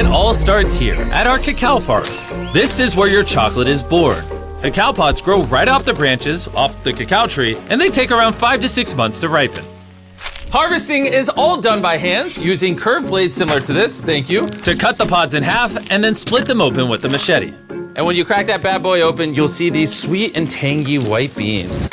It all starts here, at our cacao farms. This is where your chocolate is born. Cacao pods grow right off the branches, off the cacao tree, and they take around 5 to 6 months to ripen. Harvesting is all done by hands, using curved blades similar to this, thank you, to cut the pods in half and then split them open with the machete. And when you crack that bad boy open, you'll see these sweet and tangy white beans.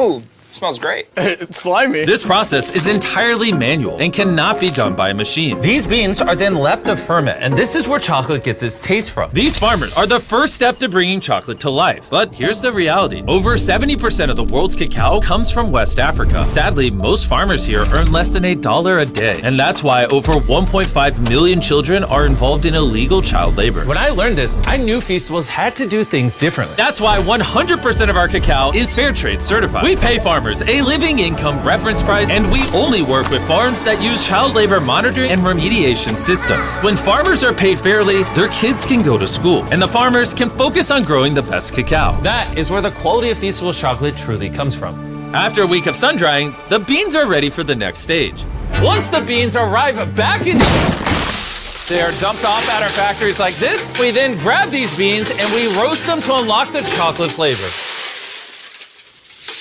Oh, smells great. It's slimy. This process is entirely manual and cannot be done by a machine. These beans are then left to ferment, and this is where chocolate gets its taste from. These farmers are the first step to bringing chocolate to life. But here's the reality. Over 70% of the world's cacao comes from West Africa. Sadly, most farmers here earn less than $1 a day. And that's why over 1.5 million children are involved in illegal child labor. When I learned this, I knew Feastables had to do things differently. That's why 100% of our cacao is fair trade certified. We pay farmers a living income reference price, and we only work with farms that use child labor monitoring and remediation systems. When farmers are paid fairly, their kids can go to school, and the farmers can focus on growing the best cacao. That is where the quality of Feastables chocolate truly comes from. After a week of sun drying, the beans are ready for the next stage. Once the beans arrive back in they are dumped off at our factories like this. We then grab these beans and we roast them to unlock the chocolate flavor.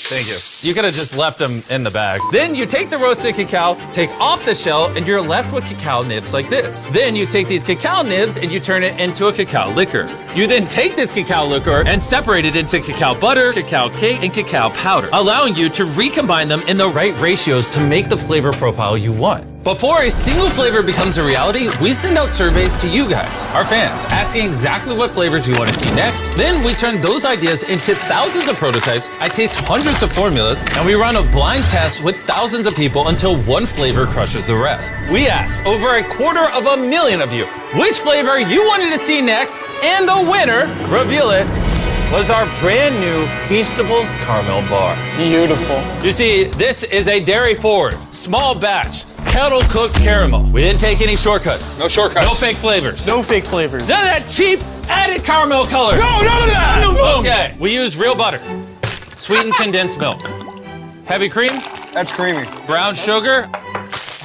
Thank you. You could have just left them in the bag. Then you take the roasted cacao, take off the shell, and you're left with cacao nibs like this. Then you take these cacao nibs and you turn it into a cacao liquor. You then take this cacao liquor and separate it into cacao butter, cacao cake, and cacao powder, allowing you to recombine them in the right ratios to make the flavor profile you want. Before a single flavor becomes a reality, we send out surveys to you guys, our fans, asking exactly what flavors you want to see next. Then we turn those ideas into thousands of prototypes. I taste hundreds of formulas, and we run a blind test with thousands of people until one flavor crushes the rest. We asked over 250,000 of you which flavor you wanted to see next, and the winner, reveal it, was our brand new Feastables Caramel Bar. Beautiful. You see, this is a dairy-forward, small batch, kettle-cooked caramel. We didn't take any shortcuts. No shortcuts. No fake flavors. No fake flavors. None of that cheap added caramel color. No, none of that! Okay, we use real butter, sweetened condensed milk, heavy cream, That's creamy. brown sugar,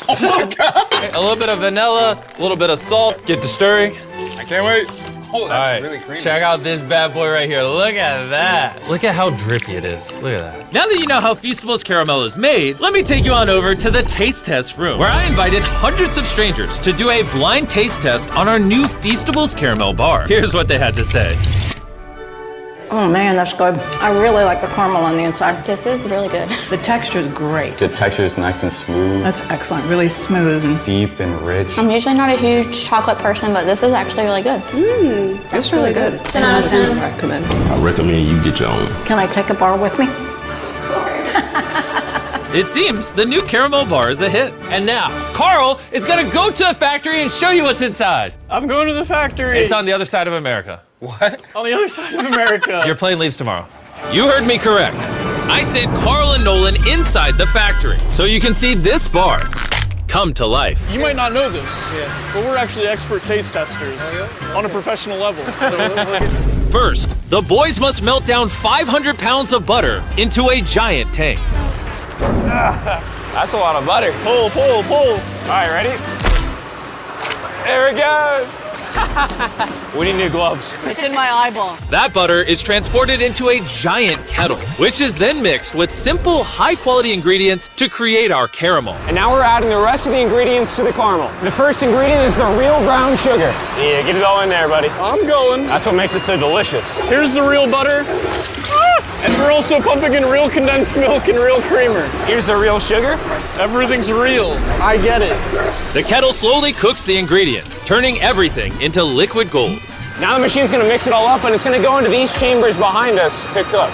Oh my God! a little bit of vanilla, a little bit of salt. Get to stirring. I can't wait. Oh, that's All right, really creamy. check out this bad boy right here. Look at that. Look at how drippy it is. Look at that. Now that you know how Feastables caramel is made, let me take you on over to the taste test room, where I invited hundreds of strangers to do a blind taste test on our new Feastables caramel bar. Here's what they had to say. Oh man, that's good. I really like the caramel on the inside. This is really good. The texture is great. The texture is nice and smooth, That's excellent, really smooth. And deep and rich. I'm usually not a huge chocolate person, but this is actually really good. it's really good. 10 out of 10. I recommend. I recommend you get your own. Can I take a bar with me? It seems the new caramel bar is a hit. And now, Carl is gonna go to a factory and show you what's inside. I'm going to the factory. It's on the other side of America. What? on the other side of America. Your plane leaves tomorrow. You heard me correct. I sent Carl and Nolan inside the factory so you can see this bar come to life. You might not know this, but we're actually expert taste testers on a professional level. First, the boys must melt down 500 pounds of butter into a giant tank. That's a lot of butter. Pull, pull, pull. All right, ready? There it goes. We need new gloves. It's in my eyeball. That butter is transported into a giant kettle, which is then mixed with simple, high-quality ingredients to create our caramel. And now we're adding the rest of the ingredients to the caramel. The first ingredient is the real brown sugar. Yeah, get it all in there, buddy. I'm going. That's what makes it so delicious. Here's the real butter. And we're also pumping in real condensed milk and real creamer. Here's the real sugar. Everything's real. I get it. The kettle slowly cooks the ingredients, turning everything into liquid gold. Now the machine's gonna mix it all up and it's gonna go into these chambers behind us to cook.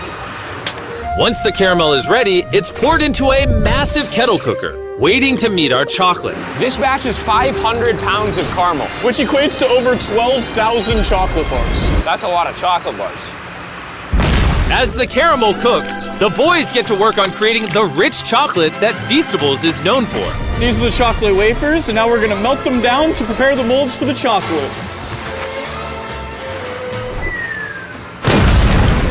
Once the caramel is ready, it's poured into a massive kettle cooker, waiting to meet our chocolate. This batch is 500 pounds of caramel. Which equates to over 12,000 chocolate bars. That's a lot of chocolate bars. As the caramel cooks, the boys get to work on creating the rich chocolate that Feastables is known for. These are the chocolate wafers, and now we're gonna melt them down to prepare the molds for the chocolate.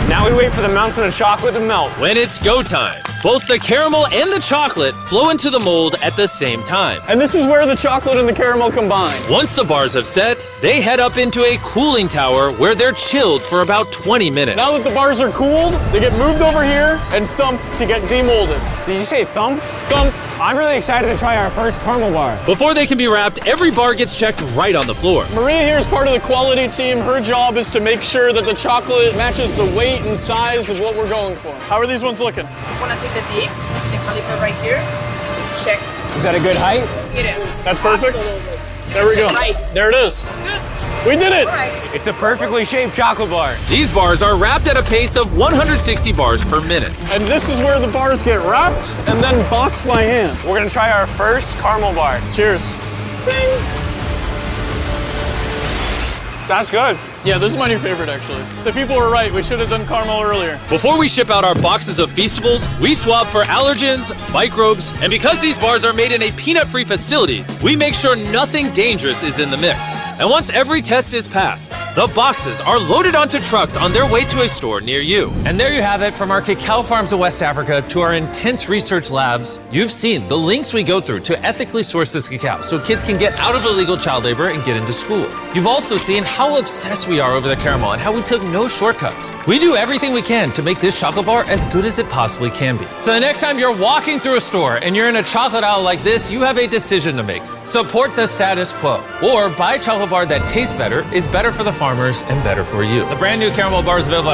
Now we wait for the mountain of chocolate to melt. When it's go time, Both the caramel and the chocolate flow into the mold at the same time. And this is where the chocolate and the caramel combine. Once the bars have set, they head up into a cooling tower where they're chilled for about 20 minutes. Now that the bars are cooled, they get moved over here and thumped to get demolded. Did you say thump? Thump. I'm really excited to try our first caramel bar. Before they can be wrapped, every bar gets checked right on the floor. Maria here is part of the quality team. Her job is to make sure that the chocolate matches the weight and size of what we're going for. How are these ones looking? Want to take the dip, the caliper right here. Check. Is that a good height? It is. That's perfect. Absolutely. There we go. Right. There it is. It's good. We did it. All right. It's a perfectly shaped chocolate bar. These bars are wrapped at a pace of 160 bars per minute. And this is where the bars get wrapped and then boxed by hand. We're gonna try our first caramel bar. Cheers. That's good. Yeah, this is my new favorite, actually. The people were right. We should have done caramel earlier. Before we ship out our boxes of feastables, we swab for allergens, microbes, and because these bars are made in a peanut-free facility, we make sure nothing dangerous is in the mix. And once every test is passed, the boxes are loaded onto trucks on their way to a store near you. And there you have it, from our cacao farms of West Africa to our intense research labs. You've seen the links we go through to ethically source this cacao so kids can get out of illegal child labor and get into school. You've also seen how obsessed we are over the caramel and how we took no shortcuts. We do everything we can to make this chocolate bar as good as it possibly can be. So the next time you're walking through a store and you're in a chocolate aisle like this, you have a decision to make. Support the status quo, or buy a chocolate bar that tastes better, is better for the farmers, and better for you. The brand new caramel bar is available